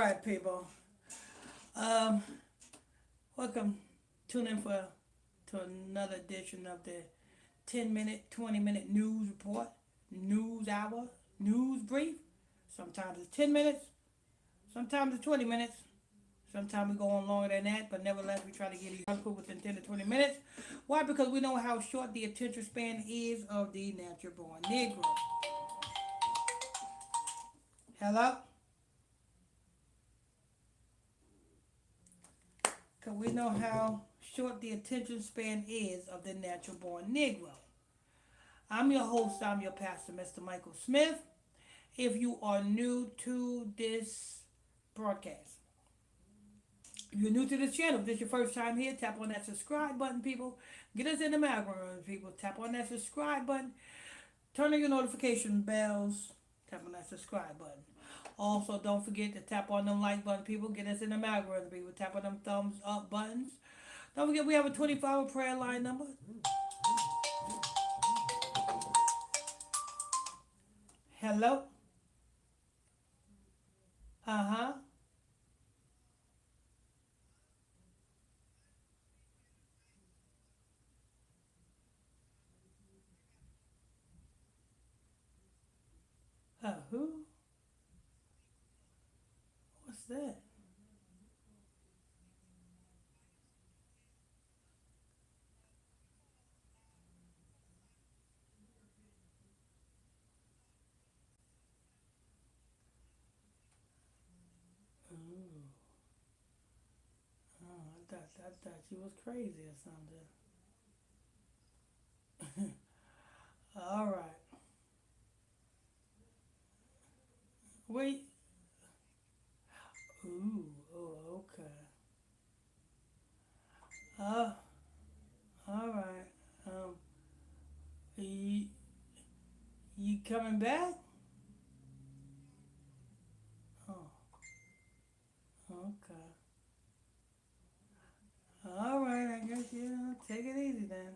right, people. Um, welcome. Tune in for to another edition of the 10-minute, 20-minute news report, news hour, news brief. Sometimes it's 10 minutes, sometimes it's 20 minutes. Sometimes we go on longer than that, but nevertheless, we try to get each article within 10 to 20 minutes. Why? Because we know how short the attention span is of the natural born Negro. Hello? Because we know how short the attention span is of the natural born Negro. I'm your host, I'm your pastor, Mr. Michael Smith. If you are new to this broadcast, if you're new to this channel, if this is your first time here, tap on that subscribe button, people. Get us in the algorithm, people. Tap on that subscribe button. Turn on your notification bells. Tap on that subscribe button. Also, don't forget to tap on them like button, people. Get us in the algorithm, people. Tap on them thumbs up buttons. Don't forget we have a 24-hour prayer line number. Hello? Uh-huh. Who? What's that? Ooh. Oh, I thought she was crazy or something. All right. Wait. Ooh. Oh, okay. Uh, all right. Um, you, you coming back? Oh, okay. All right. I guess you know. Take it easy then.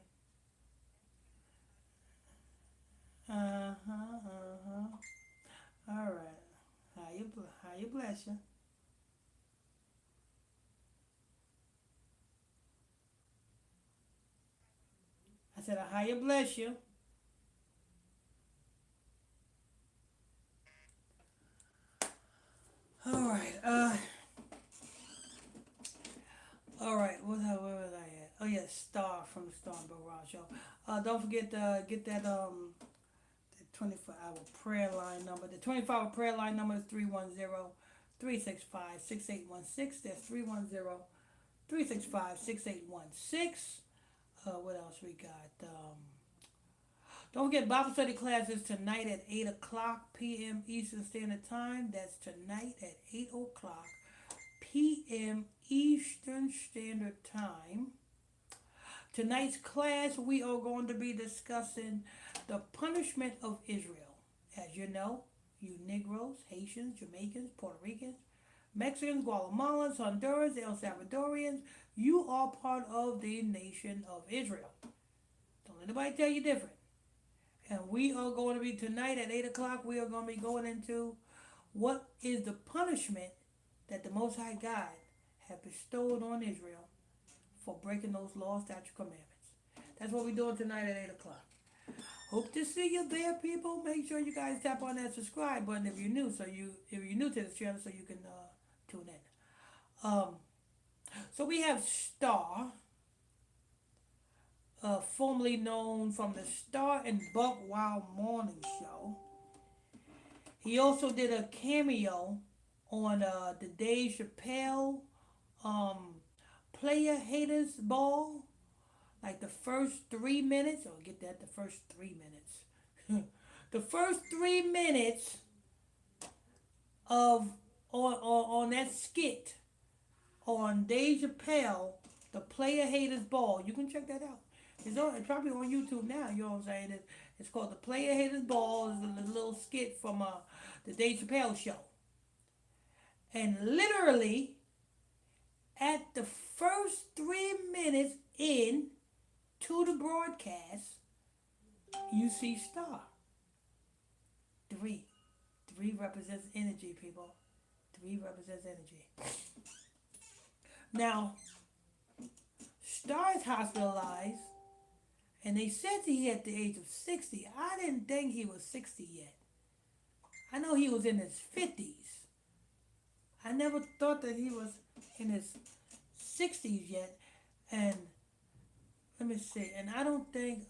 Uh huh. Uh huh. All right. How you bless you? I said how you bless you. All right. All right. Where was I at? Oh yeah, Star from the Star and Barrage Show. Don't forget to get that the 24-hour prayer line number. The 24-hour prayer line number is 310 365 6816. That's 310 365 6816. What else we got? Don't forget Bible study classes tonight at 8 o'clock p.m. Eastern Standard Time. That's tonight at 8 o'clock p.m. Eastern Standard Time. Tonight's class, we are going to be discussing the punishment of Israel. As you know, you Negroes, Haitians, Jamaicans, Puerto Ricans, Mexicans, Guatemalans, Hondurans, El Salvadorians, you are part of the nation of Israel. Don't let anybody tell you different. And we are going to be tonight at 8 o'clock, we are going to be going into what is the punishment that the Most High God have bestowed on Israel for breaking those laws, statutes, commandments. That's what we're doing tonight at 8 o'clock. Hope to see you there, people. Make sure you guys tap on that subscribe button if you're new, if you're new to this channel, so you can tune in. So we have Star, formerly known from the Star and Buck Wild Morning Show. He also did a cameo on the Dave Chappelle um, Player Haters Ball, like the first 3 minutes. Oh, get that, the first 3 minutes. The first 3 minutes of on that skit on Dave Chappelle, the Player Haters Ball. You can check that out. It's probably on YouTube now. You know what I'm saying? It's called the Player Haters Ball. It's a little skit from the Dave Chappelle show. And literally, at the first 3 minutes in to the broadcast, you see Star. Three. Three represents energy, people. He represents energy. Now, Star is hospitalized, and they said he at the age of 60. I didn't think he was 60 yet. I know he was in his 50s. I never thought that he was in his 60s yet. And let me see. And I don't think,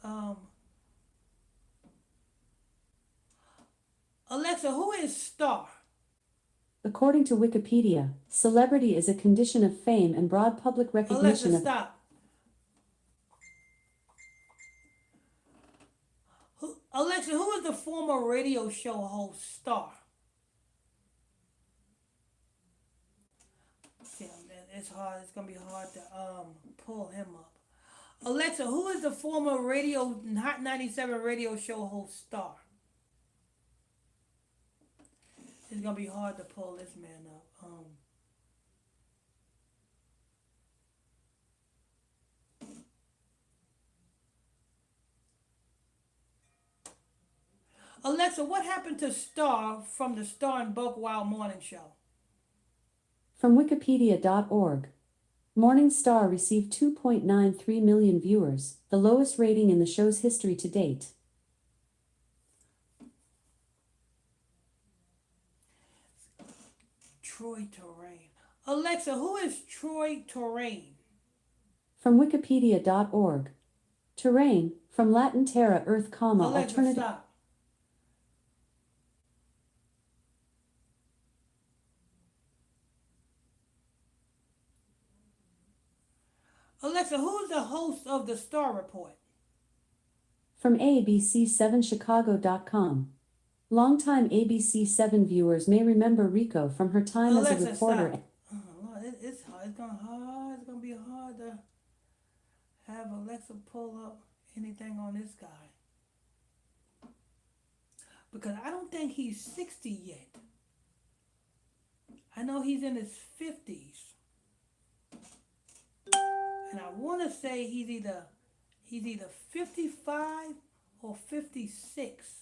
Alexa, who is Star? According to Wikipedia, celebrity is a condition of fame and broad public Alexa, recognition of. stop. Alexa, who is the former radio show host Star? See, it's hard. It's gonna be hard to pull him up. Alexa, who is the former radio Hot 97 radio show host Star? It's gonna be hard to pull this man up. Alexa, what happened to Star from the Star and Buck Wild Morning Show? From Wikipedia.org. Morning Star received 2.93 million viewers, the lowest rating in the show's history to date. Troy Terrain. Alexa, who is Troy Terrain? From Wikipedia.org. Terrain, from Latin terra, earth, Alexa, alternative. stop. Alexa, who is the host of the Star Report? From ABC7Chicago.com. Longtime ABC7 viewers may remember Rico from her time as a Alexa, reporter. stop. It's hard. It's gonna be hard to have Alexa pull up anything on this guy because I don't think he's 60 yet. I know he's in his 50s, and I want to say he's either 55 or 56.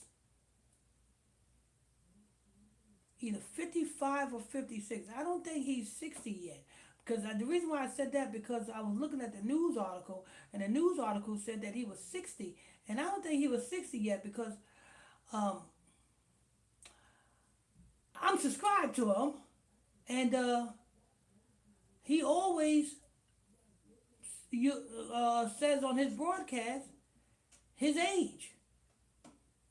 Either 55 or 56. I don't think he's 60 yet. Because the reason why I said that, because I was looking at the news article, and the news article said that he was 60. And I don't think he was 60 yet because I'm subscribed to him. And he always says on his broadcast his age.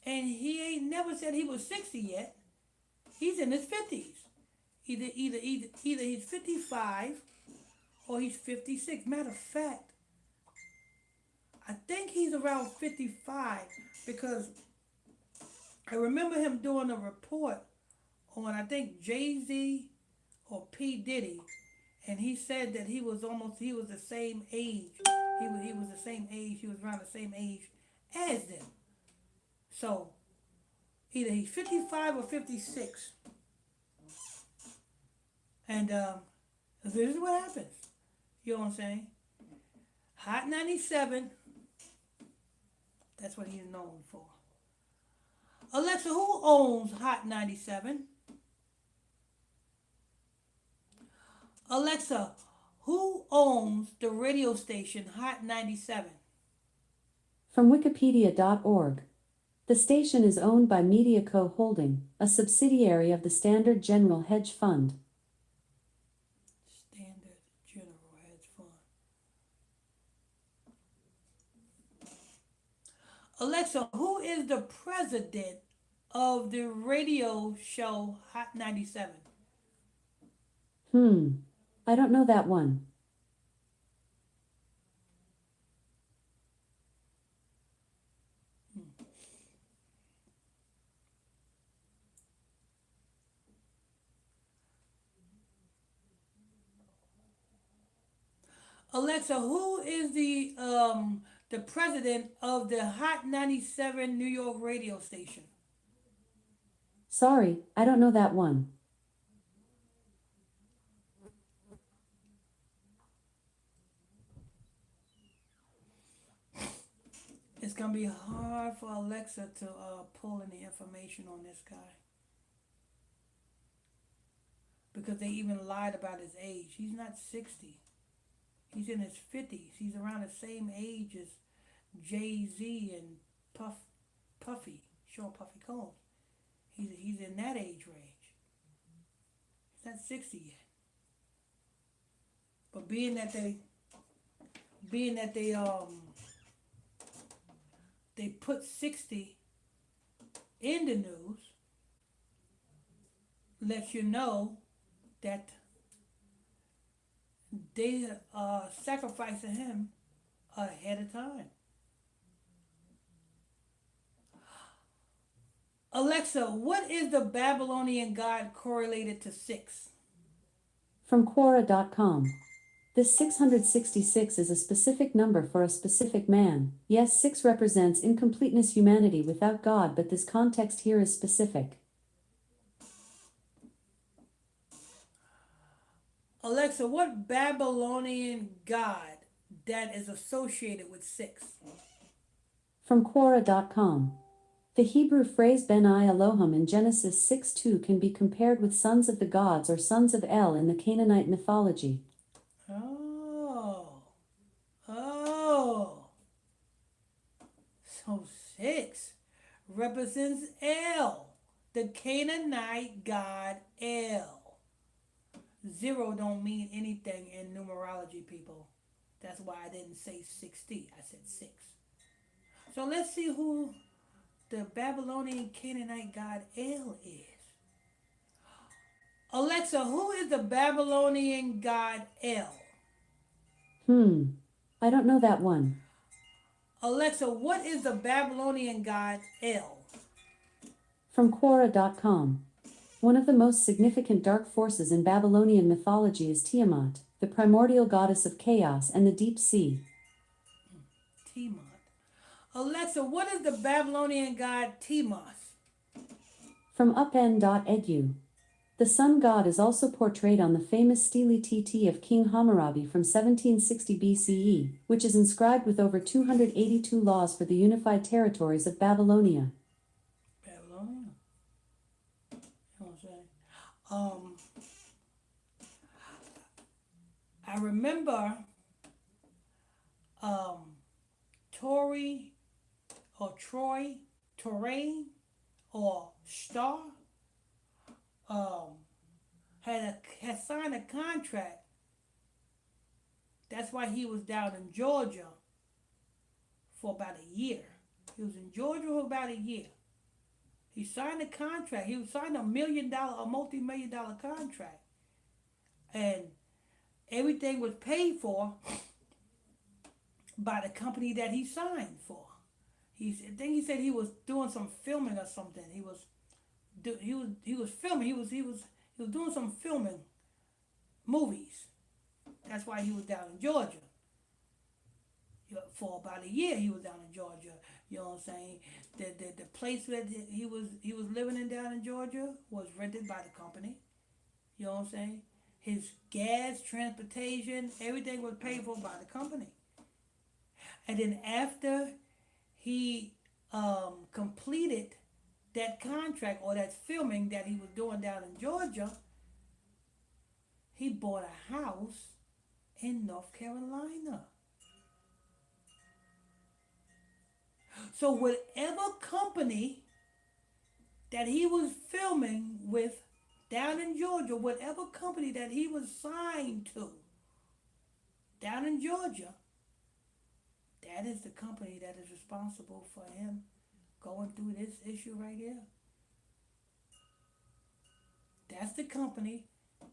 And he ain't never said he was 60 yet. He's in his 50s. Either he's 55 or he's 56. Matter of fact, I think he's around 55 because I remember him doing a report on, I think, Jay-Z or P. Diddy, and he said that he was the same age. He was the same age. He was around the same age as them. So either he's 55 or 56. And this is what happens. You know what I'm saying? Hot 97. That's what he's known for. Alexa, who owns Hot 97? Alexa, who owns the radio station Hot 97? From Wikipedia.org. The station is owned by MediaCo Holding, a subsidiary of the Standard General Hedge Fund. Standard General Hedge Fund. Alexa, who is the president of the radio show Hot 97? I don't know that one. Alexa, who is the president of the Hot 97 New York radio station? Sorry, I don't know that one. It's gonna be hard for Alexa to pull any information on this guy. because they even lied about his age. He's not 60. He's in his 50s. He's around the same age as Jay-Z and Puffy, Sean Puffy Combs. He's in that age range. He's not 60 yet. But being that they put 60 in the news, lets you know that they are sacrificing him ahead of time. Alexa, what is the Babylonian god correlated to six? From Quora.com. This 666 is a specific number for a specific man. Yes, 6 represents incompleteness, humanity without God, but this context here is specific. Alexa, what Babylonian god that is associated with six? From Quora.com. The Hebrew phrase Ben-I Elohim in Genesis 6:2 can be compared with sons of the gods or sons of El in the Canaanite mythology. Oh, oh. So six represents El, the Canaanite god El. Zero don't mean anything in numerology, people. That's why I didn't say 60. I said six. So let's see who the Babylonian Canaanite god El is. Alexa, who is the Babylonian god El? I don't know that one. Alexa, what is the Babylonian god El? From Quora.com. One of the most significant dark forces in Babylonian mythology is Tiamat, the primordial goddess of chaos and the deep sea. Tiamat. Alexa, what is the Babylonian god Timas? From upn.edu. The sun god is also portrayed on the famous Stele TT of King Hammurabi from 1760 BCE, which is inscribed with over 282 laws for the unified territories of Babylonia. Babylonia. You know what I'm saying? Um, I remember um, Tory or Troy, Torain or Star um, had signed a contract. That's why he was down in Georgia for about a year. He was in Georgia for about a year. He signed a contract. He signed a multi-million dollar contract, and everything was paid for by the company that he signed for. I think he said he was doing some filming or something. He was filming. He was doing some filming movies. That's why he was down in Georgia. For about a year he was down in Georgia. You know what I'm saying? The place that he was living in down in Georgia was rented by the company. You know what I'm saying? His gas, transportation, everything was paid for by the company. And then after he completed that contract or that filming that he was doing down in Georgia, he bought a house in North Carolina. So whatever company that he was filming with down in Georgia, whatever company that he was signed to down in Georgia, that is the company that is responsible for him going through this issue right here. That's the company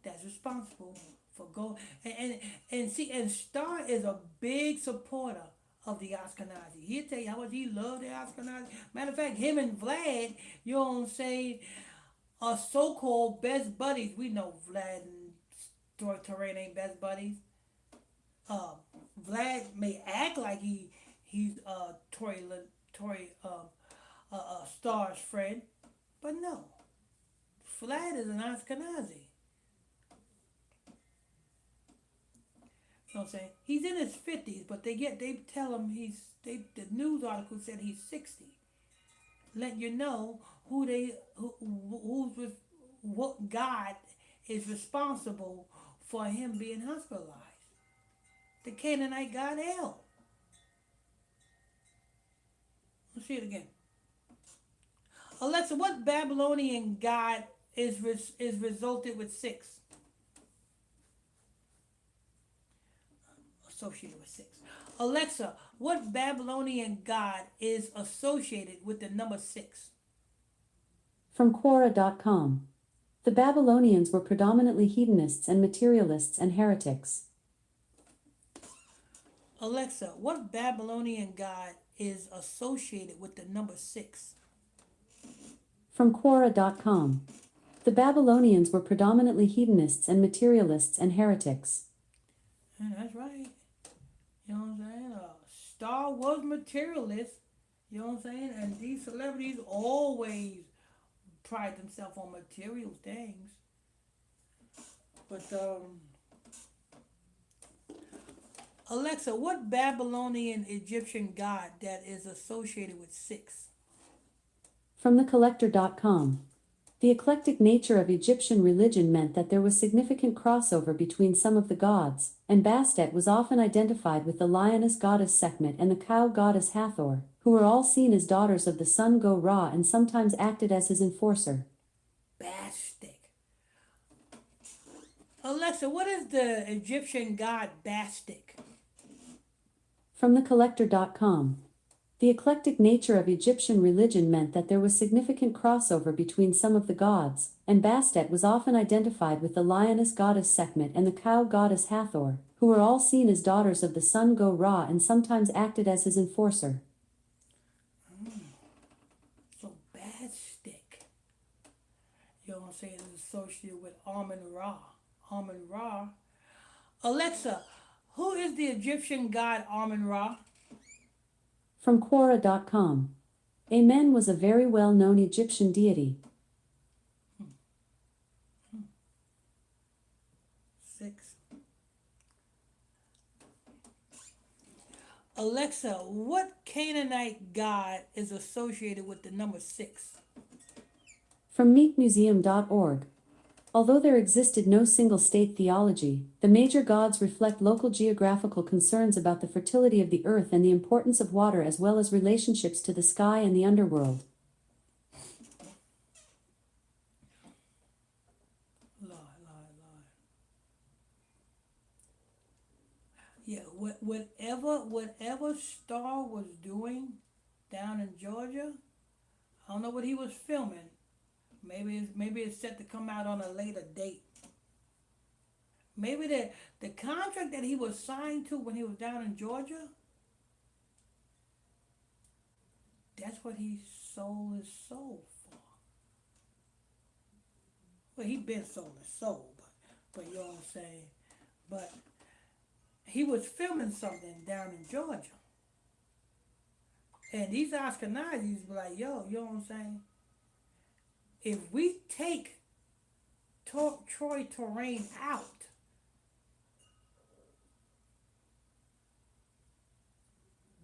that's responsible for going and Star is a big supporter of the Ashkenazi. He'll tell you how much he loved the Ashkenazi. Matter of fact, him and Vlad, you know what I'm saying, are so-called best buddies. We know Vlad and Terrain ain't best buddies. Uh, Vlad may act like he's Tory Star's friend, but no. Vlad is an Ashkenazi. You know what I'm saying? He's in his 50s, but they tell him the news article said he's 60. Letting you know who's with what God is responsible for him being hospitalized? The Canaanite god El. Let's see it again. Alexa, what Babylonian god is resulted with six? Associated with six. Alexa, what Babylonian god is associated with the number six? From Quora.com. The Babylonians were predominantly hedonists and materialists and heretics. Alexa, what Babylonian god is associated with the number six? From Quora.com. The Babylonians were predominantly hedonists and materialists and heretics. And that's right. You know what I'm saying? Star was materialist. You know what I'm saying? And these celebrities always pride themselves on material things. But Alexa, what Babylonian Egyptian god that is associated with six? From thecollector.com. The eclectic nature of Egyptian religion meant that there was significant crossover between some of the gods, and Bastet was often identified with the lioness goddess Sekhmet and the cow goddess Hathor, who were all seen as daughters of the sun god Ra and sometimes acted as his enforcer. Bastic. Alexa, what is the Egyptian god Bastic? From thecollector.com. The eclectic nature of Egyptian religion meant that there was significant crossover between some of the gods, and Bastet was often identified with the lioness goddess Sekhmet and the cow goddess Hathor, who were all seen as daughters of the sun god Ra and sometimes acted as his enforcer. So Bastic, you know what I'm saying, is associated with Amun Ra. Amun Ra. Alexa, who is the Egyptian god Amun Ra? From Quora.com. Amen was a very well-known Egyptian deity. Six. Alexa, what Canaanite god is associated with the number six? From meekmuseum.org. Although there existed no single-state theology, the major gods reflect local geographical concerns about the fertility of the earth and the importance of water as well as relationships to the sky and the underworld. Lie. Yeah, whatever Star was doing down in Georgia, I don't know what he was filming. Maybe it's set to come out on a later date. Maybe the contract that he was signed to when he was down in Georgia, that's what he sold his soul for. Well, he been sold his soul, but you know what I'm saying. But he was filming something down in Georgia, and these Ashkenazis were like, yo, you know what I'm saying. If we take Troy Terrain out,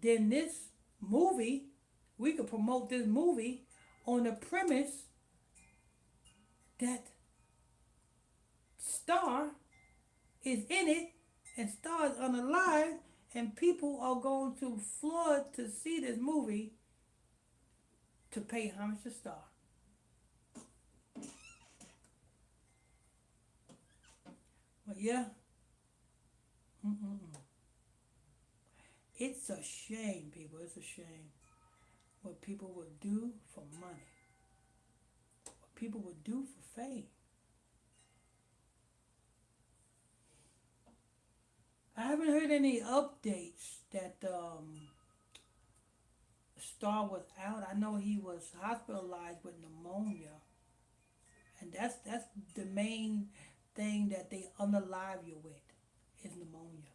then this movie, we could promote this movie on the premise that Star is in it and Star is unalive, and people are going to flood to see this movie to pay homage to Star. But yeah, it's a shame, people. It's a shame what people would do for money, what people would do for fame. I haven't heard any updates that Star was out. I know he was hospitalized with pneumonia, and that's the main thing that they unalive you with is pneumonia.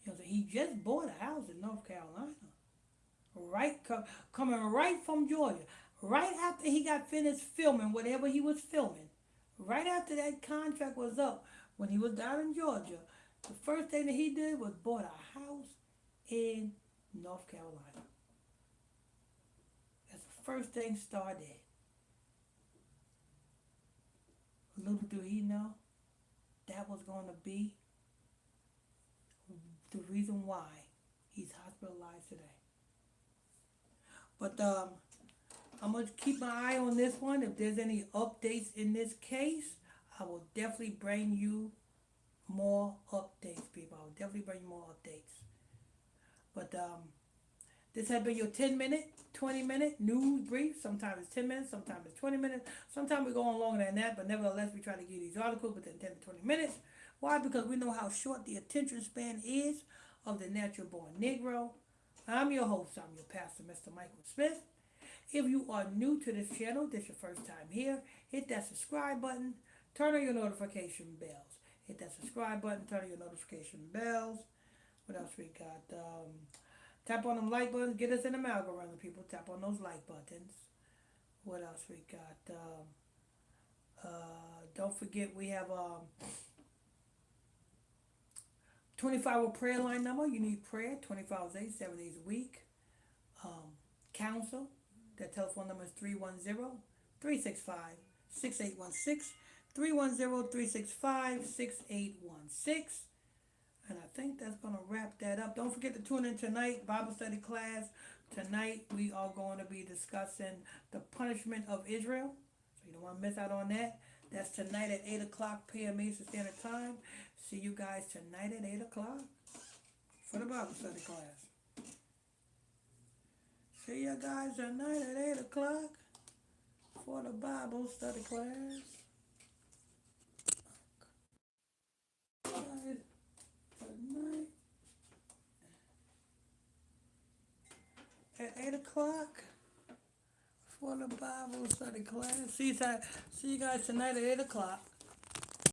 You know, so he just bought a house in North Carolina, right, coming right from Georgia, right after he got finished filming whatever he was filming, right after that contract was up, when he was down in Georgia, the first thing that he did was bought a house in North Carolina. That's the first thing Star did. Little do he know that was going to be the reason why he's hospitalized today. But I'm going to keep my eye on this one. If there's any updates in this case, I will definitely bring you more updates, people. I will definitely bring you more updates. But this has been your 10-minute, 20-minute news brief. Sometimes it's 10 minutes, sometimes it's 20 minutes. Sometimes we go on longer than that, but nevertheless, we try to give these articles within 10 to 20 minutes. Why? Because we know how short the attention span is of the natural born Negro. I'm your host, I'm your pastor, Mr. Michael Smith. If you are new to this channel, this is your first time here, hit that subscribe button, turn on your notification bells. Hit that subscribe button, turn on your notification bells. What else we got? Tap on them like buttons, get us in the algorithm, people. Tap on those like buttons. What else we got? Don't forget we have 24-hour prayer line number. You need prayer 24 hours a day, 7 days a week. Counsel. That telephone number is 310-365-6816. 310-365-6816. And I think that's going to wrap that up. Don't forget to tune in tonight, Bible study class. Tonight we are going to be discussing the punishment of Israel. So you don't want to miss out on that. That's tonight at 8 o'clock p.m. Eastern Standard Time. See you guys tonight at 8 o'clock for the Bible study class. See you guys tonight at 8 o'clock for the Bible study class. Guys, tonight at 8 o'clock for the Bible study class. See you guys tonight at 8 o'clock.